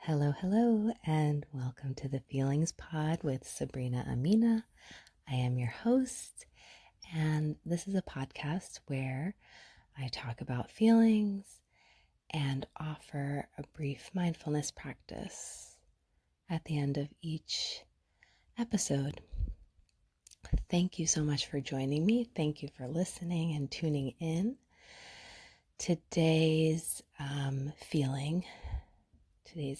Hello, hello, and welcome to the Feelings Pod with Sabrina Amina. I am your host, and this is a podcast where I talk about feelings and offer a brief mindfulness practice at the end of each episode. Thank you so much for joining me. Thank you for listening and tuning in. Today's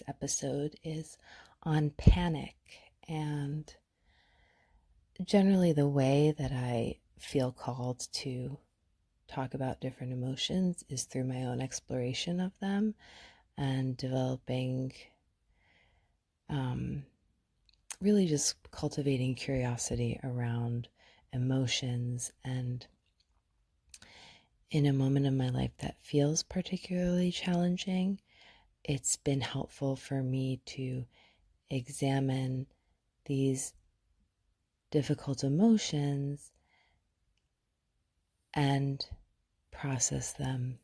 episode is on panic, and generally the way that I feel called to talk about different emotions is through my own exploration of them and developing, really just cultivating curiosity around emotions. And in a moment of my life that feels particularly challenging, it's been helpful for me to examine these difficult emotions and process them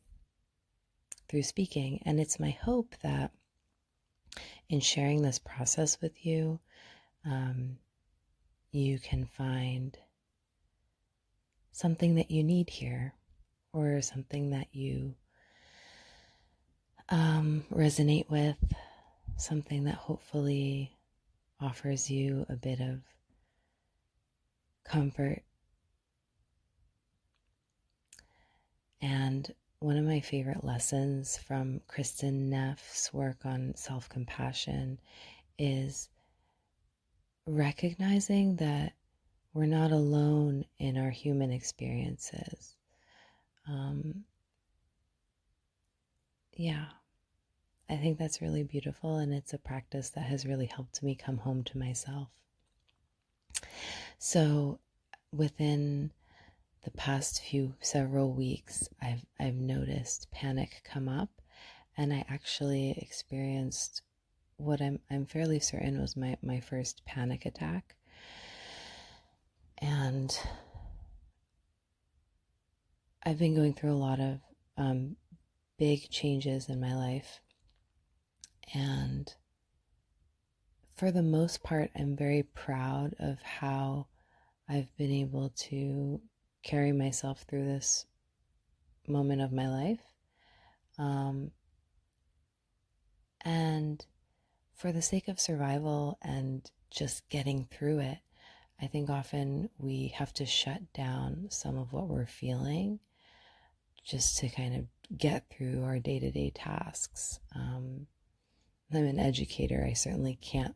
through speaking. And it's my hope that in sharing this process with you, you can find something that you need here, or something that you resonate with, something that hopefully offers you a bit of comfort. And one of my favorite lessons from Kristin Neff's work on self-compassion is recognizing that we're not alone in our human experiences. Yeah, I think that's really beautiful, and it's a practice that has really helped me come home to myself. So within the past several weeks, I've noticed panic come up, and I actually experienced what I'm fairly certain was my first panic attack. And I've been going through a lot of big changes in my life, and for the most part, I'm very proud of how I've been able to carry myself through this moment of my life. And for the sake of survival and just getting through it, I think often we have to shut down some of what we're feeling just to kind of get through our day-to-day tasks. I'm an educator. I certainly can't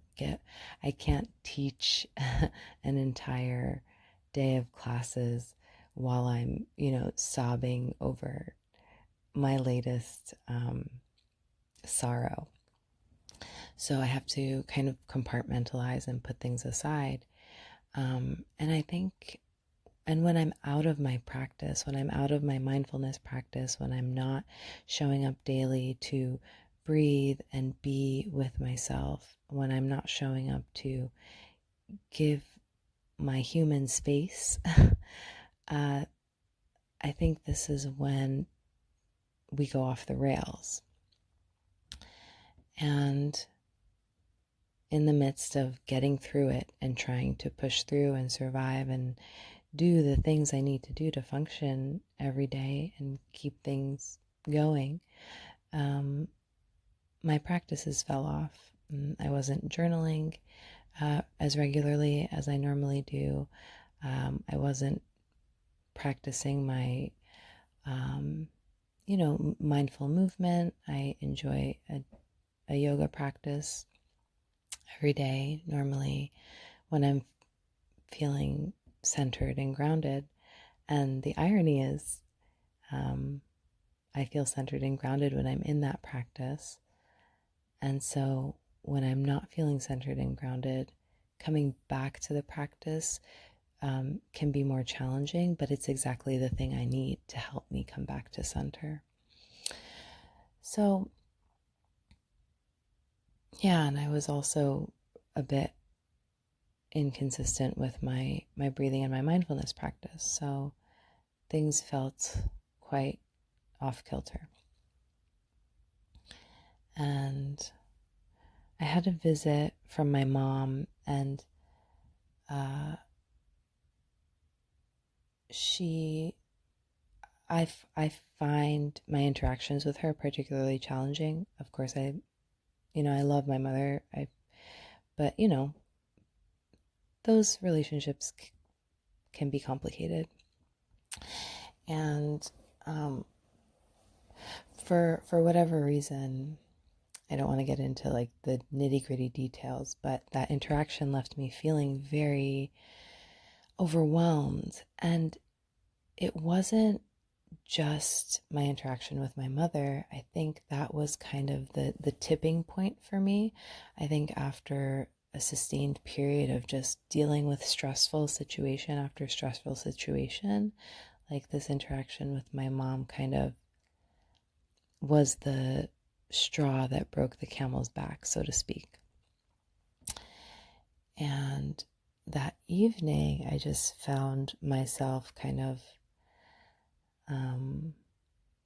teach an entire day of classes while I'm, sobbing over my latest sorrow. So I have to kind of compartmentalize and put things aside. And I think, and when I'm out of my practice, when I'm out of my mindfulness practice, when I'm not showing up daily to breathe and be with myself, when I'm not showing up to give my human space, I think this is when we go off the rails. And in the midst of getting through it and trying to push through and survive and do the things I need to do to function every day and keep things going, my practices fell off. I wasn't journaling as regularly as I normally do. I wasn't practicing my, mindful movement. I enjoy a yoga practice every day, normally when I'm feeling centered and grounded. And the irony is, I feel centered and grounded when I'm in that practice. And so when I'm not feeling centered and grounded, coming back to the practice can be more challenging, but it's exactly the thing I need to help me come back to center. So, yeah, and I was also a bit inconsistent with my breathing and my mindfulness practice. So things felt quite off kilter. And I had a visit from my mom, and uh, she, I find my interactions with her particularly challenging. Of course, I love my mother. But those relationships can be complicated, and um, for whatever reason, I don't want to get into like the nitty gritty details, but that interaction left me feeling very overwhelmed. And it wasn't just my interaction with my mother. I think that was kind of the tipping point for me. I think after a sustained period of just dealing with stressful situation after stressful situation, like this interaction with my mom kind of was the straw that broke the camel's back, so to speak. And that evening, I just found myself kind of, um,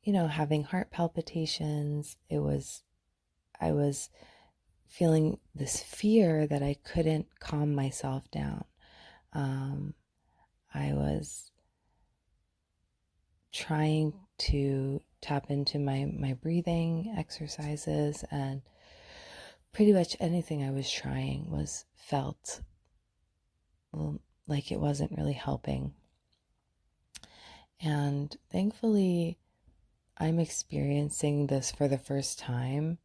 having heart palpitations. I was feeling this fear that I couldn't calm myself down. Um, I was trying to tap into my breathing exercises, and pretty much anything I was trying was felt like it wasn't really helping. And thankfully, I'm experiencing this for the first time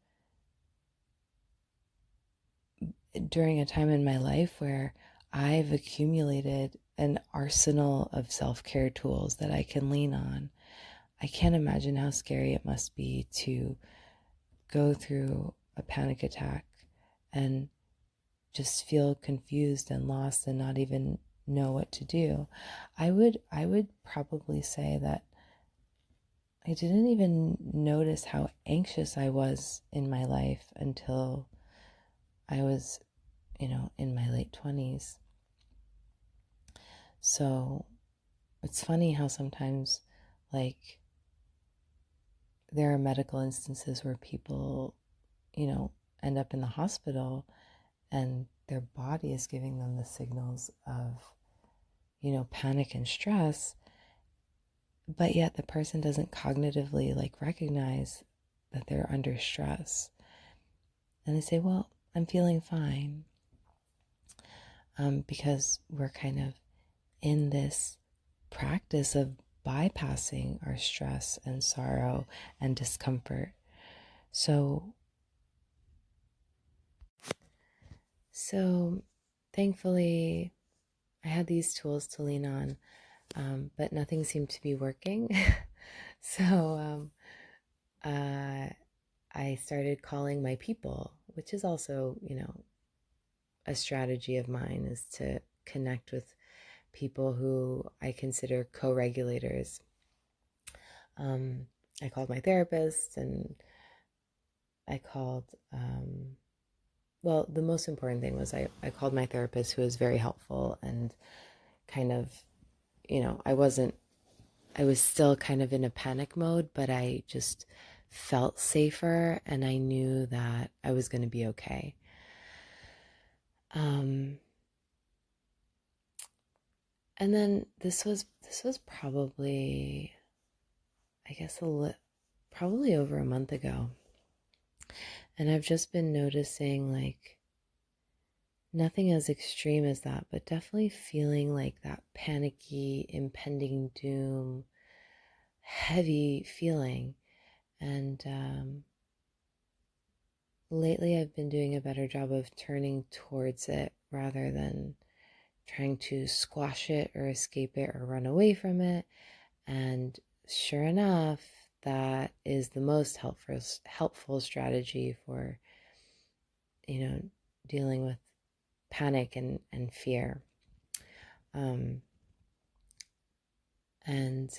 during a time in my life where I've accumulated an arsenal of self-care tools that I can lean on. I can't imagine how scary it must be to go through a panic attack and just feel confused and lost and not even know what to do. I would probably say that I didn't even notice how anxious I was in my life until I was, in my late 20s. So it's funny how sometimes, like, there are medical instances where people, end up in the hospital and their body is giving them the signals of, panic and stress, but yet the person doesn't cognitively like recognize that they're under stress. And they say, well, I'm feeling fine. Because we're kind of in this practice of bypassing our stress and sorrow and discomfort. So, so thankfully, I had these tools to lean on, but nothing seemed to be working. So, I started calling my people, which is also, a strategy of mine, is to connect with people who I consider co-regulators. I called my therapist, and I called, well, the most important thing was I called my therapist, who was very helpful and kind of, I was still kind of in a panic mode, but I just felt safer and I knew that I was going to be okay. And then this was probably, I guess, probably over a month ago. And I've just been noticing, like, nothing as extreme as that, but definitely feeling like that panicky, impending doom, heavy feeling. And lately I've been doing a better job of turning towards it rather than trying to squash it or escape it or run away from it. And sure enough, that is the most helpful strategy for, you know, dealing with panic and fear. Um, and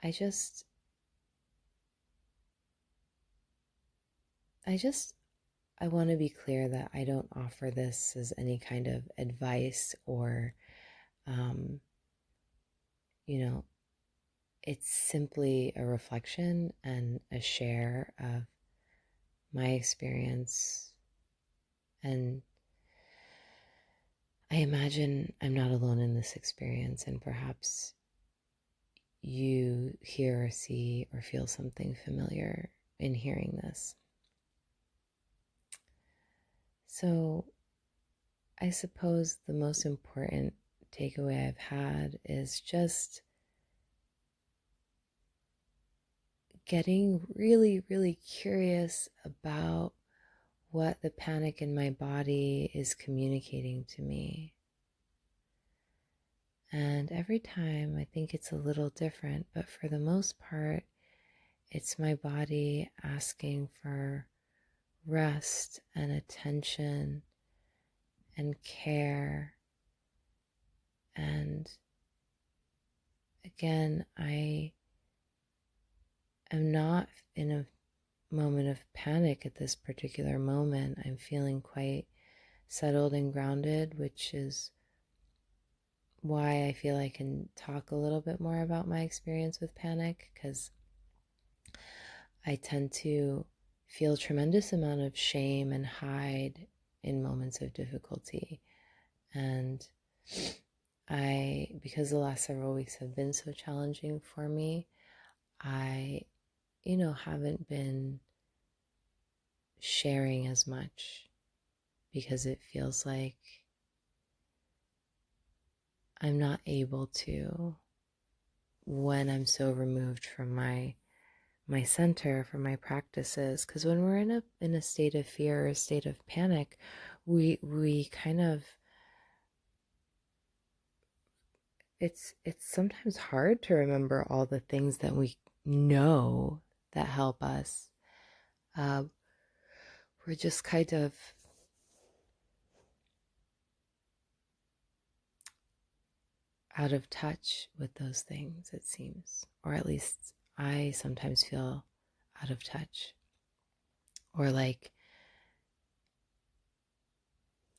I just, I just, I want to be clear that I don't offer this as any kind of advice or, um, you know, it's simply a reflection and a share of my experience, and I imagine I'm not alone in this experience, and perhaps you hear or see or feel something familiar in hearing this. So I suppose the most important takeaway I've had is just getting really, really curious about what the panic in my body is communicating to me. And every time I think it's a little different, but for the most part, it's my body asking for rest and attention and care. And again, I am not in a moment of panic at this particular moment. I'm feeling quite settled and grounded, which is why I feel I can talk a little bit more about my experience with panic, because I tend to feel a tremendous amount of shame and hide in moments of difficulty. And because the last several weeks have been so challenging for me, I, haven't been sharing as much because it feels like I'm not able to when I'm so removed from my center, from my practices. Because when we're in a state of fear or a state of panic, we kind of, it's sometimes hard to remember all the things that we know that help us. We're just kind of out of touch with those things, it seems. Or at least I sometimes feel out of touch. Or like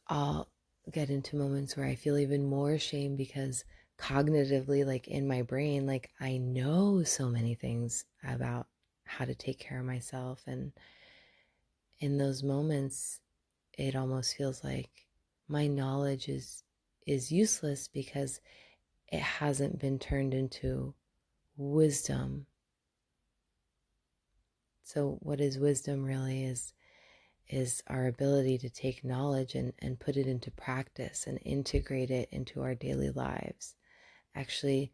I'll get into moments where I feel even more shame because cognitively, like in my brain, like I know so many things about how to take care of myself. And in those moments, it almost feels like my knowledge is useless because it hasn't been turned into wisdom. So what is wisdom really is our ability to take knowledge and put it into practice and integrate it into our daily lives. Actually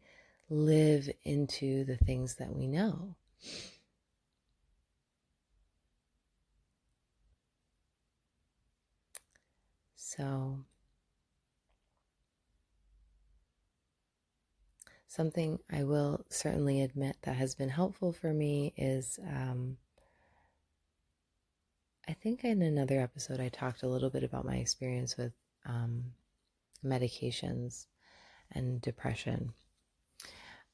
live into the things that we know. So something I will certainly admit that has been helpful for me is I think in another episode I talked a little bit about my experience with medications and depression.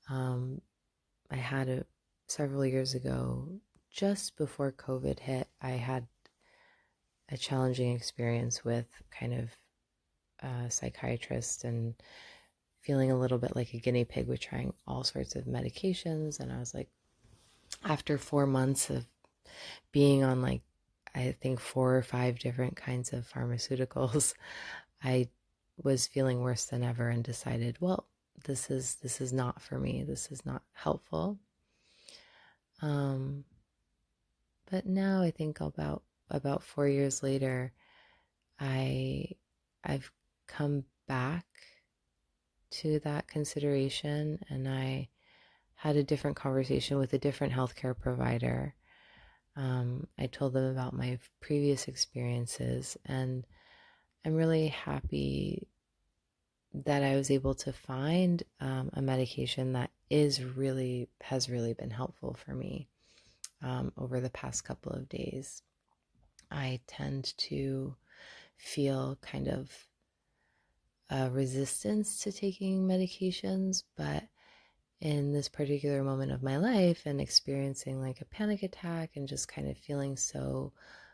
I had several years ago, just before COVID hit, I had a challenging experience with kind of a psychiatrist and feeling a little bit like a guinea pig with trying all sorts of medications. And I was like, after 4 months of being on like, I think 4 or 5 different kinds of pharmaceuticals, I was feeling worse than ever and decided, well, this is not for me. This is not helpful. But now I think about 4 years later, I've come back to that consideration, and I had a different conversation with a different healthcare provider. I told them about my previous experiences, and I'm really happy that I was able to find a medication that has really been helpful for me over the past couple of days. I tend to feel kind of a resistance to taking medications, but in this particular moment of my life and experiencing like a panic attack and just kind of feeling so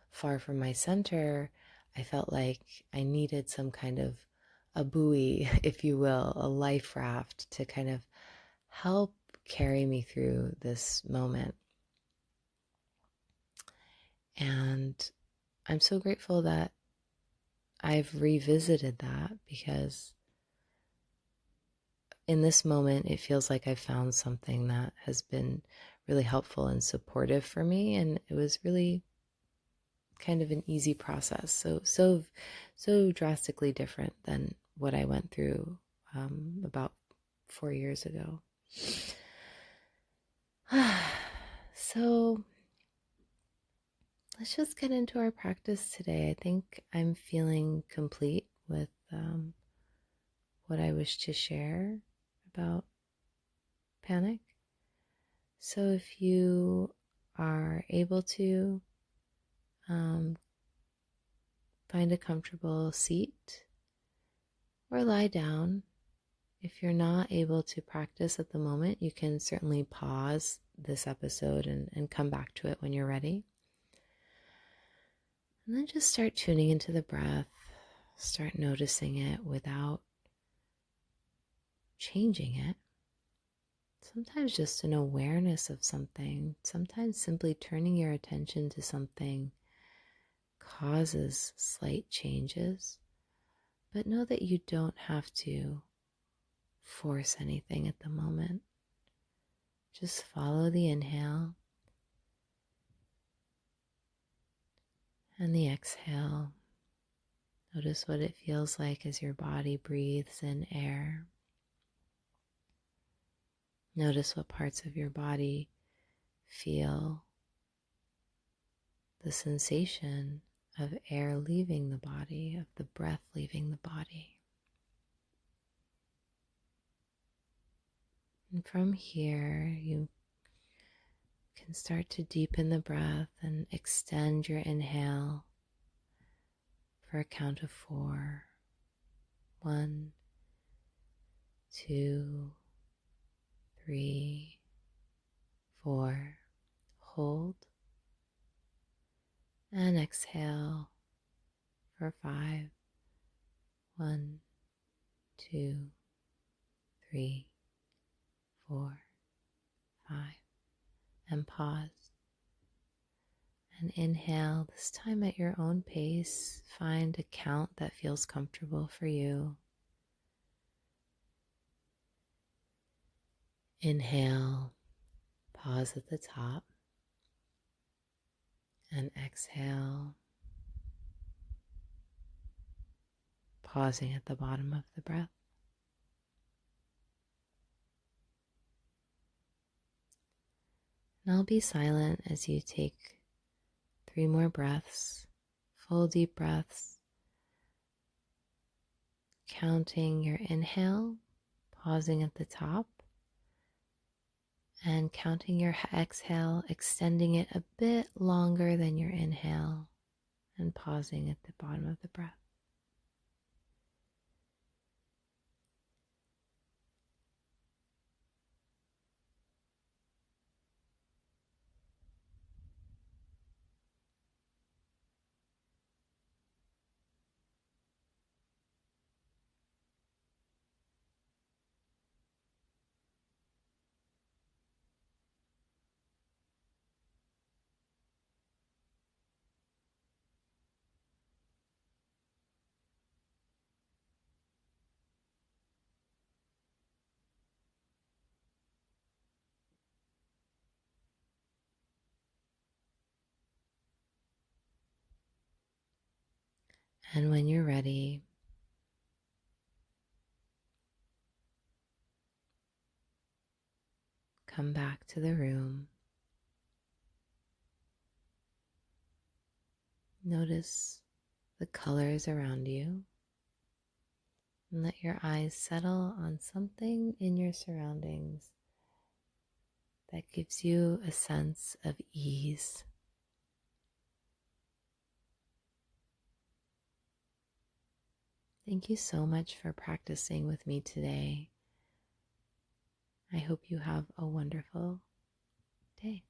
far from my center, I felt like I needed some kind of a buoy, if you will, a life raft to kind of help carry me through this moment. And I'm so grateful that I've revisited that, because in this moment, it feels like I've found something that has been really helpful and supportive for me. And it was really kind of an easy process. So drastically different than what I went through about 4 years ago. So let's just get into our practice today. I think I'm feeling complete with what I wish to share about panic. So if you are able to, find a comfortable seat or lie down. If you're not able to practice at the moment, you can certainly pause this episode and come back to it when you're ready. And then just start tuning into the breath. Start noticing it without changing it. Sometimes just an awareness of something. Sometimes simply turning your attention to something causes slight changes. But know that you don't have to force anything at the moment. Just follow the inhale and the exhale. Notice what it feels like as your body breathes in air. Notice what parts of your body feel the sensation of air leaving the body, of the breath leaving the body. And from here, you can start to deepen the breath and extend your inhale for a count of 4. 1, 2, 3, 4. Hold and exhale for 5. 1, 2, 3, 4, 5. And pause. And inhale, this time at your own pace. Find a count that feels comfortable for you. Inhale, pause at the top, and exhale, pausing at the bottom of the breath. And I'll be silent as you take 3 more breaths, full deep breaths, counting your inhale, pausing at the top, and counting your exhale, extending it a bit longer than your inhale, and pausing at the bottom of the breath. And when you're ready, come back to the room. Notice the colors around you, and let your eyes settle on something in your surroundings that gives you a sense of ease. Thank you so much for practicing with me today. I hope you have a wonderful day.